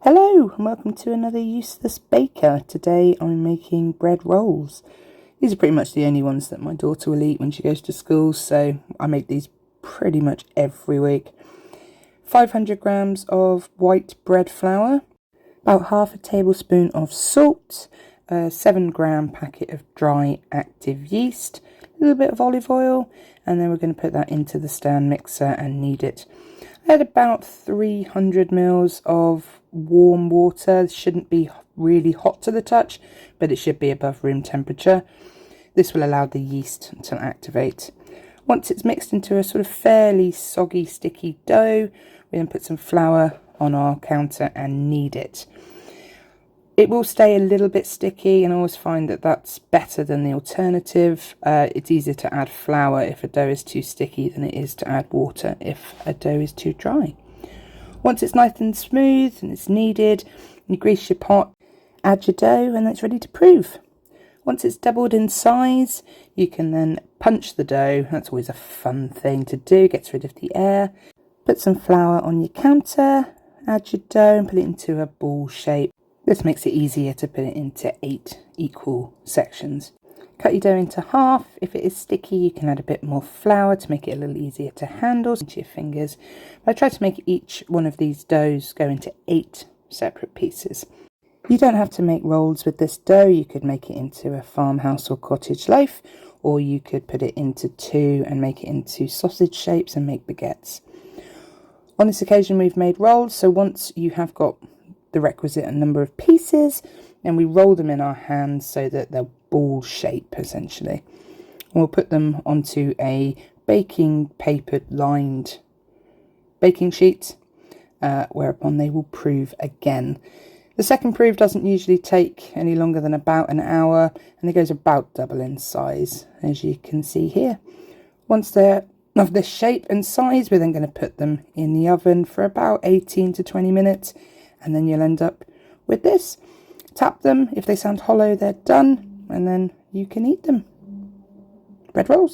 Hello and welcome to another Useless Baker. Today I'm making bread rolls. These are pretty much the only ones that my daughter will eat when she goes to school, so I make these pretty much every week. 500 grams of white bread flour, about half a tablespoon of salt, a 7-gram packet of dry active yeast, a little bit of olive oil, and then we're going to put that into the stand mixer and knead it. I had about 300 mils of warm water. It shouldn't be really hot to the touch, but it should be above room temperature. This will allow the yeast to activate. Once it's mixed into a sort of fairly soggy, sticky dough, we then put some flour on our counter and knead it. It will stay a little bit sticky, and I always find that that's better than the alternative. It's easier to add flour if a dough is too sticky than it is to add water if a dough is too dry. Once it's nice and smooth and it's kneaded, you grease your pot, add your dough, and it's ready to prove. Once it's doubled in size, you can then punch the dough. That's always a fun thing to do, gets rid of the air. Put some flour on your counter, add your dough and put it into a ball shape. This makes it easier to put it into 8 equal sections. Cut your dough into half. If it is sticky, you can add a bit more flour to make it a little easier to handle into your fingers. But I try to make each one of these doughs go into 8 separate pieces. You don't have to make rolls with this dough. You could make it into a farmhouse or cottage loaf, or you could put it into 2 and make it into sausage shapes and make baguettes. On this occasion, we've made rolls, so once you have got the requisite number of pieces, and we roll them in our hands so that they're ball shape essentially. And we'll put them onto a baking paper lined baking sheet, whereupon they will prove again. The second proof doesn't usually take any longer than about an hour, and it goes about double in size, as you can see here. Once they're of this shape and size, we're then going to put them in the oven for about 18 to 20 minutes. And then you'll end up with this. Tap them. If they sound hollow, they're done. And then you can eat them. Bread rolls.